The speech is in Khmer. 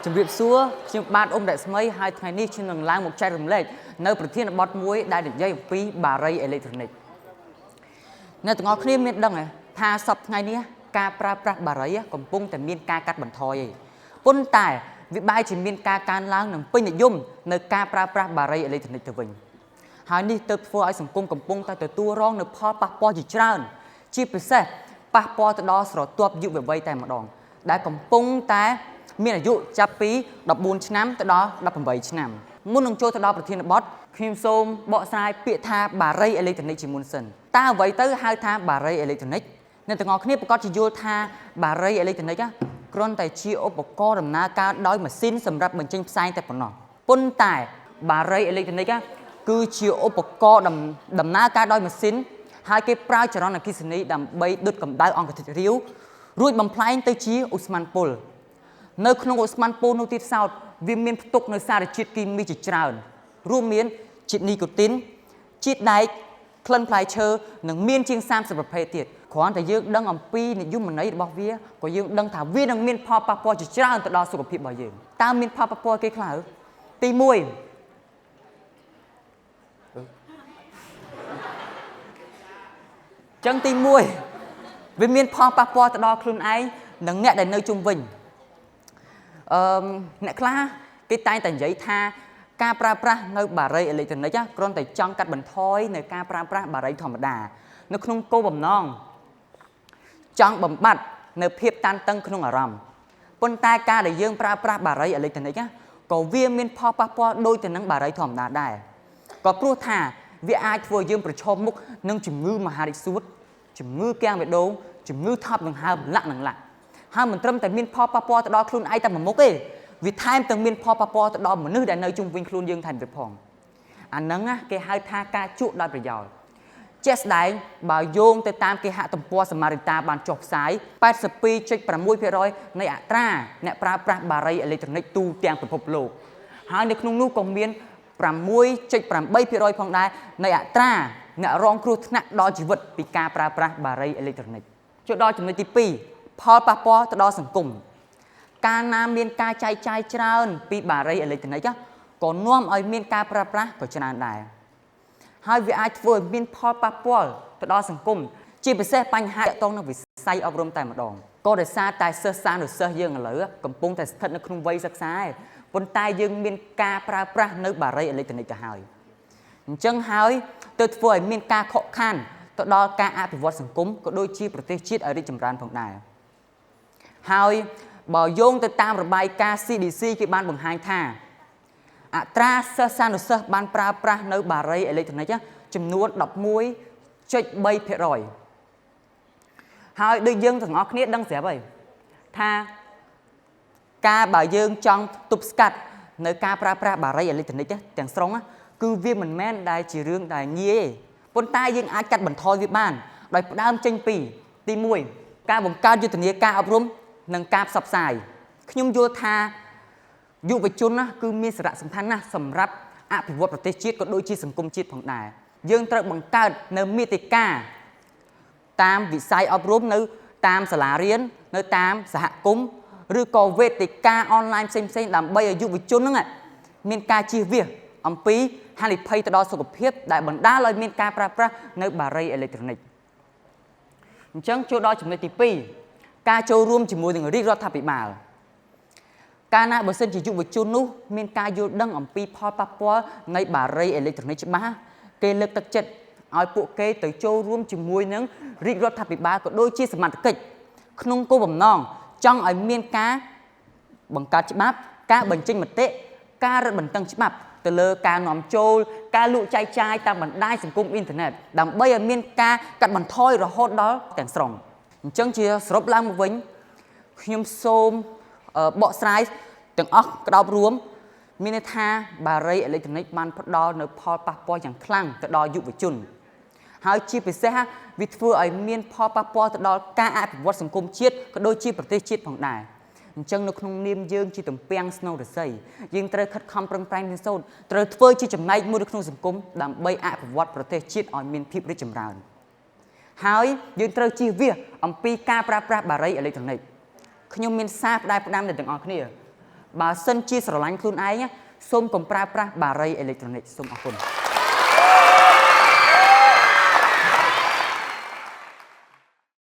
ជំរាបសួរខ្ញុំបាទអ៊ុំដាក់ស្មីហើយថ្ងៃនេះខ្ញុំនឹងឡើងមកចែករំលែកនៅប្រធានបទមួយដែលនិយាយអំពីបារីអេឡិចត្រូនិកអ្នកទាំងអស់គ្នាមានដឹងថាសប្តាហ៍ថ្ងៃនេះការប្រើប្រាស់បារីកំពុងតែមានការកាត់បន្ថយឯងប៉ុន្តែវាបែរជាមានការកើនឡើងនិងពេញនិយមនៅការប្រើប្រាស់បារីអេឡិចត្រូនិកទៅវិញហើយនេះទើបធ្វើឲ្យសង្គមកំពុងតែទទួលរងនូវផលប៉ះពាល់ជាច្រើនជាពិសេសប៉ះពាល់ទៅដល់ស្រទាប់យុវវ័យតែម្ដងដែលកំពុងតែមានអាយុចាប់ពី14ឆ្នាំទៅដល់18ឆ្នាំមុននឹងចូលទៅដល់ប្រធានបទខ្ញុំសូមបកស្រាយពាក្យថាបារីអេឡិចត្រូនិកជាមុនសិនតើអ្វីទៅហៅថាបារីអេឡិចត្រូនិកអ្នកទាំងអស់គ្នាប្រកាសជាយល់ថាបារីអេឡិចត្រូនិកគ្រាន់តែជាឧបករណ៍ដំណើរការដោយម៉ាស៊ីនសម្រាប់បញ្ចេញផ្សែងតែប៉ុណ្ណោះប៉ុន្តែបារីអេឡិចត្រូនិកគឺជាឧបករណ៍ដំណើរការដោយម៉ាស៊ីនហើយគេប្រើចរន្តអគ្គិសនីដើម្បីដុតកម្ដៅអង្គធាតុរាវរួចបំផ្លែងទៅជាឧស្ម័នពុលនៅក្នុងឧស្ម័នពុលនោះទៀតសោតវាមានផ្ទុកនៅសារជាតិគីមីជាច្រើនរួមមានជាតិនីកូទីនជាតិដែកក្លិនផ្លែឈើនិងមានជាង30ប្រភេទទៀតគ្រាន់តែយើងដឹងអំពីនិយមន័យរបស់វាក៏យើងដឹងថាវានឹងមានផលប៉ះពាល់ជាច្រើនទៅដល់សុខភាពរបស់យើងតើមានផលប៉ះពាល់គេខ្លះទី1ចឹងទី1វាមានផលប៉ះពាល់ទៅដល់ខ្លួនឯងនិងអ្នកដែលនៅជុំវិញអ្នកខ្លះគេតែងតែនិយាយថាការប្រើប្រាស់នៅបារីអេឡិចត្រូនិកគ្រាន់តែចង់កាត់បន្ថយនៅការប្រើប្រាស់បារីធម្មតានៅក្នុងគោលបំណងចង់បំបត្តិនៅភាពតានតឹងក្នុងអារម្មណ៍ប៉ុន្តែការដែលយើងប្រើប្រាស់បារីអេឡិចត្រូនិកក៏វាមានផលប៉ះពាល់ដូចទៅនឹងបារីធម្មតាដែរក៏ព្រោះថាវាអាចធ្វើយើងប្រឈមមុខនឹងជំងឺមហារីកសួតជំងឺគាំងបេះដូងជំងឺថប់ដង្ហើមលាក់ហើយមិនត្រឹមតែមានផលប៉ះពាល់ទៅដល់ខ្លួនឯងតែមួយមុខទេវាថែមទាំងមានផលប៉ះពាល់ទៅដល់មនុស្សដែលនៅជុំវិញខ្លួនយើងថែមទៀតផងអាហ្នឹងគេហៅថាការជក់ដោយប្រយោលជាក់ស្ដែងបើយោងទៅតាមគេហទំព័រសមារិតាបានចុះផ្សាយ 82.6% នៃអត្រាអ្នកប្រើប្រាស់បារីអេឡិចត្រូនិកទូទាំងពិភពលោកហើយនៅក្នុងនោះក៏មាន 6.8% ផងដែរនៃអត្រាអ្នករងគ្រោះថ្នាក់ដល់ជីវិតពីការប្រើប្រាស់បារីអេឡិចត្រូនិកចូលដល់ចំណុចទី2ផលប៉ះពាល់ទៅដល់សង្គមកាលណាមានការចែកចាយច្រើនពីបារីអេឡិចត្រូនិកក៏នាំឲ្យមានការប្រើប្រាស់ក៏ច្រើនដែរហើយវាអាចធ្វើឲ្យមានផលប៉ះពាល់ទៅដល់សង្គមជាពិសេសបញ្ហាទាក់ទងនឹងវិស័យអប់រំតែម្ដងក៏ដោយសារតែសិស្សសានុសិស្សយើងឥឡូវកំពុងតែស្ថិតនៅក្នុងវ័យសិក្សាឯងប៉ុន្តែយើងមានការប្រើប្រាស់នៅបារីអេឡិចត្រូនិកទៅហើយអញ្ចឹងហើយទៅធ្វើឲ្យមានការខកខានទៅដល់ការអភិវឌ្ឍសង្គមក៏ដូចជាប្រទេសជាតិឲ្យរីកចម្រើនផងដែរហើយបើយោងទៅតាមរបាយការណ៍ CDC គេបានបង្ហាញថាអត្រាសិស្សានុសិស្សបានប្រើប្រាស់នៅបារីអេឡិចត្រូនិកចំនួន 11.3% ហើយដូចយើងទាំងអស់គ្នាដឹងស្រាប់ហើយថាការបើយើងចង់ទប់ស្កាត់នៅការប្រើប្រាស់បារីអេឡិចត្រូនិកទាំងស្រុងគឺវាមិនមែនដែលជារឿងដែលងាយទេប៉ុន្តែយើងអាចកាត់បន្ថយវាបានដោយផ្ដើមចេញពីទី1ការបង្កើតយុទ្ធនាការអប់រំនិងការផ្សព្វផ្សាយខ្ញុំយល់ថាយុវជនគឺមានសារៈសំខាន់ណាស់សម្រាប់អភិវឌ្ឍប្រទេសជាតិក៏ដូចជាសង្គមជាតិផងដែរយើងត្រូវបង្កើតនៅមាតិកាតាមវិស័យអប់រំនៅតាមសាលារៀននៅតាមសហគមន៍ឬក៏វេទិកាអនឡាញផ្សេងៗដើម្បីឲ្យយុវជនហ្នឹងមានការជៀសវាសអំពីហានិភ័យទៅដល់សុខភាពដែលបណ្ដាលឲ្យមានការប្រើប្រាស់នៅបារីអេឡិចត្រូនិកអញ្ចឹងចូលដល់ចំណុចទី2ការចូលរួមជាមួយនឹងរាជរដ្ឋាភិបាលកាលណាបើសិនជាយុវជននោះមានការយល់ដឹងអំពីផលប៉ះពាល់នៃបារីអេឡិចត្រូនិកច្បាស់គេលើកទឹកចិត្តឲ្យពួកគេទៅចូលរួមជាមួយនឹងរាជរដ្ឋាភិបាលក៏ដូចជាសមត្ថកិច្ចក្នុងគោលបំណងចង់ឲ្យមានការបង្កើតច្បាប់ការបញ្ចេញមតិការរឹតបន្តឹងច្បាប់ទៅលើការនាំចូលការលក់ចែកចាយតាមបណ្ដាញសង្គមអ៊ីនធឺណិតដើម្បីឲ្យមានការកាត់បន្ថយរហូតដល់ទាំងស្រុងអញ្ចឹងជាសរុបឡើងមកវិញខ្ញុំសូមបកស្រាយទាំងអស់ក្តោបរួមមានន័យថាបារីអេឡិចត្រូនិកបានផ្ដល់នៅផលប៉ះពាល់យ៉ាងខ្លាំងទៅដល់យុវជនហើយជាពិសេសវាធ្វើឲ្យមានផលប៉ះពាល់ទៅដល់ការអភិវឌ្ឍសង្គមជាតិក៏ដូចជាប្រទេសជាតិផងដែរអញ្ចឹងនៅក្នុងនាមយើងជាទំពាំងស្នូលរស័យយើងត្រូវខិតខំប្រឹងប្រែងរៀនសូត្រត្រូវធ្វើជាចំណែកមួយនៅក្នុងសង្គមដើម្បីអភិវឌ្ឍប្រទេសជាតិឲ្យមានភាពរីកចម្រើនហើយយើងត្រូវជៀសវាសអំពីការប្រើប្រាស់បារីអេឡិចត្រូនិកខ្ញុំមានសារផ្ដាំអ្នកទាំងអស់គ្នា បើសិនជាស្រឡាញ់ខ្លួនឯងសូមកុំប្រើប្រាស់បារីអេឡិចត្រូនិកសូមអរគុណ